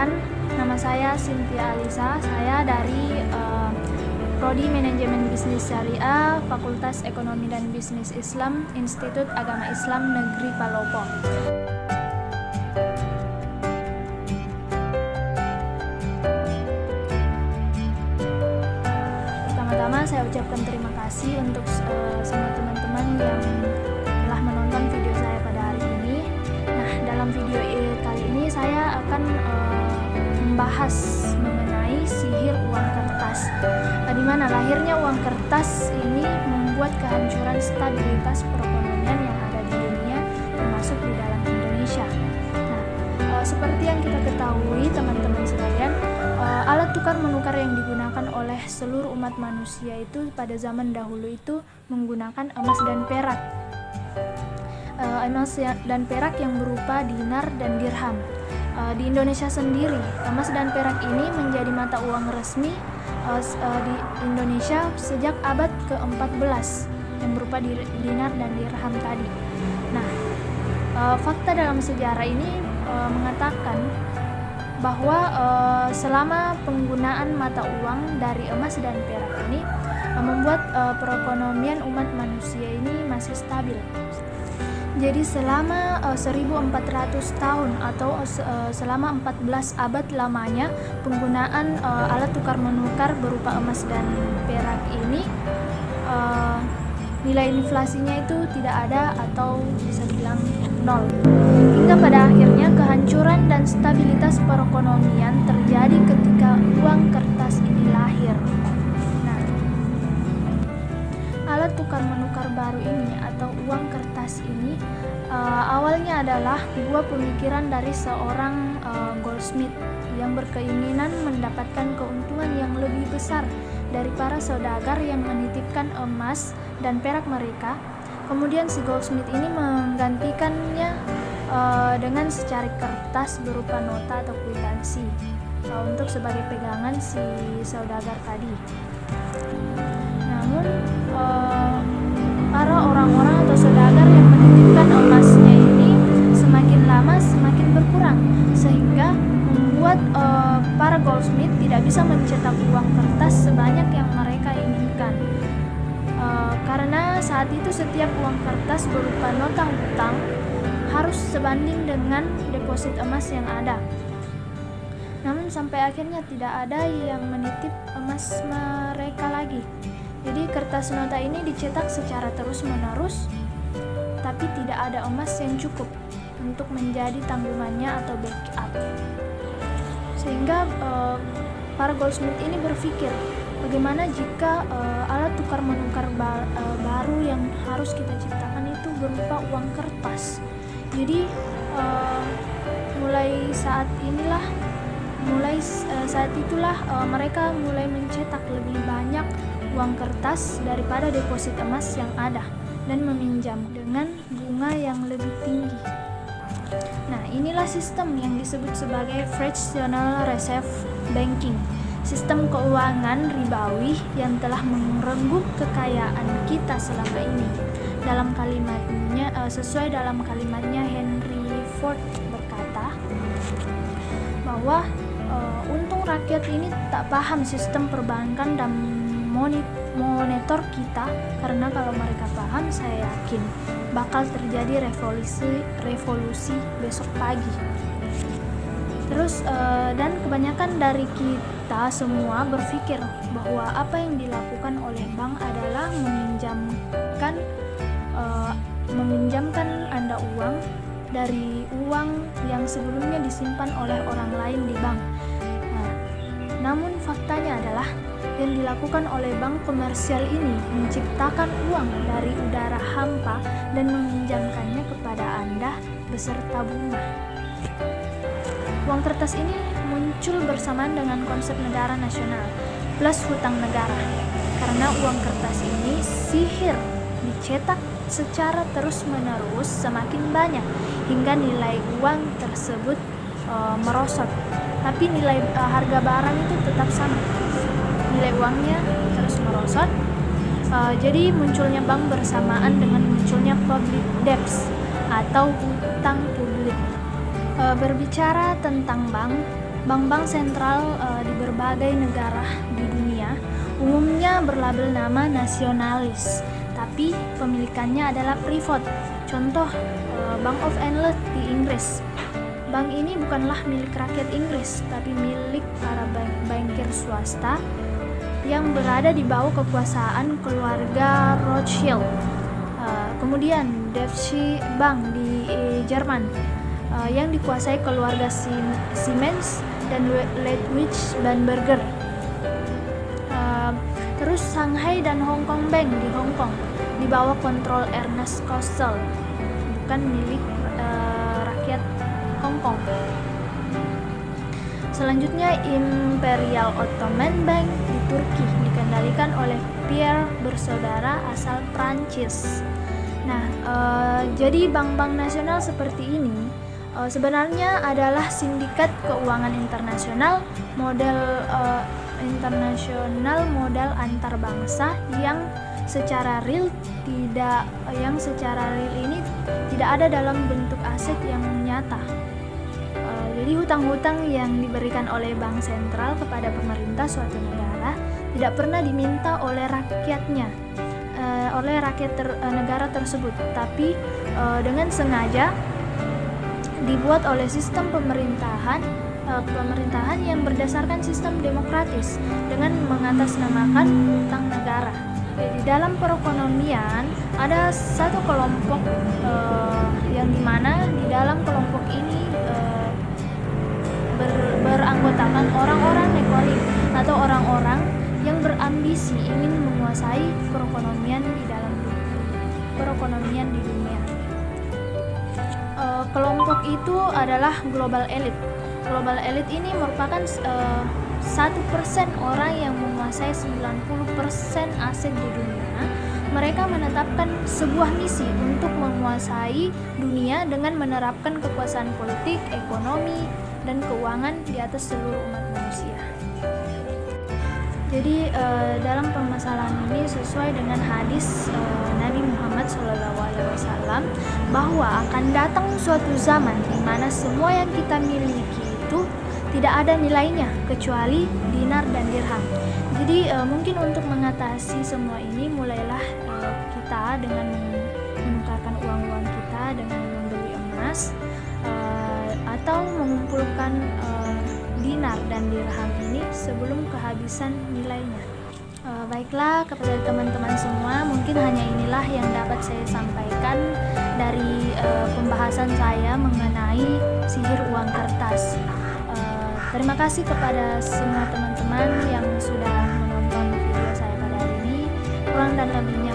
Perkenalkan, nama saya Cynthia Alisa. Saya dari Prodi Manajemen Bisnis Syariah, Fakultas Ekonomi dan Bisnis Islam, Institut Agama Islam Negeri Palopo. Pertama-tama saya ucapkan terima kasih untuk semua teman-teman yang telah menonton video saya pada hari ini. Nah, dalam video kali ini saya akan membahas mengenai sihir uang kertas, di mana lahirnya uang kertas ini membuat kehancuran stabilitas perekonomian yang ada di dunia, termasuk di dalam Indonesia. Nah, seperti yang kita ketahui teman-teman sekalian, alat tukar menukar yang digunakan oleh seluruh umat manusia itu pada zaman dahulu itu menggunakan emas dan perak. Emas dan perak yang berupa dinar dan dirham. Di Indonesia sendiri, emas dan perak ini menjadi mata uang resmi di Indonesia sejak abad ke-14 yang berupa dinar dan dirham tadi. Nah, fakta dalam sejarah ini mengatakan bahwa selama penggunaan mata uang dari emas dan perak ini membuat perekonomian umat manusia ini masih stabil. Jadi selama 1400 tahun atau selama 14 abad lamanya penggunaan alat tukar menukar berupa emas dan perak ini nilai inflasinya itu tidak ada atau bisa dibilang nol. Hingga pada akhirnya kehancuran dan stabilitas perekonomian terjadi ketika uang kertas ini lahir. Nah, alat tukar menukar baru ini atau uang kertas ini awalnya adalah buah pemikiran dari seorang goldsmith yang berkeinginan mendapatkan keuntungan yang lebih besar dari para saudagar yang menitipkan emas dan perak mereka. Kemudian si goldsmith ini menggantikannya dengan secari kertas berupa nota atau kwitansi untuk sebagai pegangan si saudagar tadi. Namun para orang-orang atau saudagar yang menitipkan emasnya ini semakin lama semakin berkurang, sehingga membuat para goldsmith tidak bisa mencetak uang kertas sebanyak yang mereka inginkan. Karena saat itu setiap uang kertas berupa nota hutang harus sebanding dengan deposit emas yang ada. Namun sampai akhirnya tidak ada yang menitip emas mereka lagi. Jadi kertas nota ini dicetak secara terus-menerus, tapi tidak ada emas yang cukup untuk menjadi tanggungannya atau backup. Sehingga para goldsmith ini berpikir, bagaimana jika alat tukar menukar baru yang harus kita ciptakan itu berupa uang kertas. Jadi mulai saat itulah mereka mulai mencetak lebih banyak uang kertas daripada deposit emas yang ada dan meminjam dengan bunga yang lebih tinggi. Nah, inilah sistem yang disebut sebagai fractional reserve banking, sistem keuangan ribawi yang telah merenggut kekayaan kita selama ini. Dalam kalimatnya, sesuai dalam kalimatnya, Henry Ford berkata bahwa untung rakyat ini tak paham sistem perbankan dan moneter kita, karena kalau mereka paham, saya yakin bakal terjadi revolusi besok pagi. Terus dan kebanyakan dari kita semua berpikir bahwa apa yang dilakukan oleh bank adalah meminjamkan Anda uang dari uang yang sebelumnya disimpan oleh orang lain di bank. Namun faktanya adalah yang dilakukan oleh bank komersial ini menciptakan uang dari udara hampa dan meminjamkannya kepada Anda beserta bunga. Uang kertas ini muncul bersamaan dengan konsep negara nasional plus hutang negara. Karena uang kertas ini sihir dicetak secara terus-menerus semakin banyak hingga nilai uang tersebut merosot. Tapi nilai harga barang itu tetap sama. Nilai uangnya terus merosot. Jadi munculnya bank bersamaan dengan munculnya public debts atau hutang publik. Berbicara tentang bank, Bank-bank sentral di berbagai negara di dunia umumnya berlabel nama nasionalis, tapi pemilikannya adalah privat. Contoh, Bank of England di Inggris. Bank ini bukanlah milik rakyat Inggris, tapi milik para bankir swasta yang berada di bawah kekuasaan keluarga Rothschild. Kemudian Deutsche Bank di Jerman yang dikuasai keluarga Siemens dan Ludwig Bamberger. Terus Shanghai dan Hong Kong Bank di Hong Kong di bawah kontrol Ernest Coastal, bukan milik rakyat Hong Kong. Selanjutnya Imperial Ottoman Bank di Turki dikendalikan oleh Pierre bersaudara asal Prancis. Nah, jadi bank-bank nasional seperti ini sebenarnya adalah sindikat keuangan internasional model antar bangsa yang secara real ini tidak ada dalam bentuk aset yang nyata. Jadi hutang-hutang yang diberikan oleh bank sentral kepada pemerintah suatu negara tidak pernah diminta oleh rakyatnya, negara tersebut, tapi dengan sengaja dibuat oleh sistem pemerintahan yang berdasarkan sistem demokratis dengan mengatasnamakan hutang negara. Di dalam perekonomian ada satu kelompok yang dimana di dalam kelompok ini beranggotakan orang-orang nekolik atau orang-orang yang berambisi ingin menguasai perekonomian di dunia. Kelompok itu adalah global elite. Global elite ini merupakan 1% orang yang menguasai 90% aset di dunia. Mereka menetapkan sebuah misi untuk menguasai dunia dengan menerapkan kekuasaan politik, ekonomi, dan keuangan di atas seluruh umat manusia. Jadi dalam permasalahan ini sesuai dengan hadis Nabi Muhammad SAW bahwa akan datang suatu zaman di mana semua yang kita miliki itu tidak ada nilainya kecuali dinar dan dirham. Jadi mungkin untuk mengatasi semua ini mulailah kita dengan menukarkan uang-uang kita dengan membeli emas atau mengumpulkan dinar dan dirham ini sebelum kehabisan nilainya. Baiklah, kepada teman-teman semua, mungkin hanya inilah yang dapat saya sampaikan dari pembahasan saya mengenai sihir uang kertas. Terima kasih kepada semua teman-teman yang sudah menonton video saya pada hari ini. Kurang dan lebihnya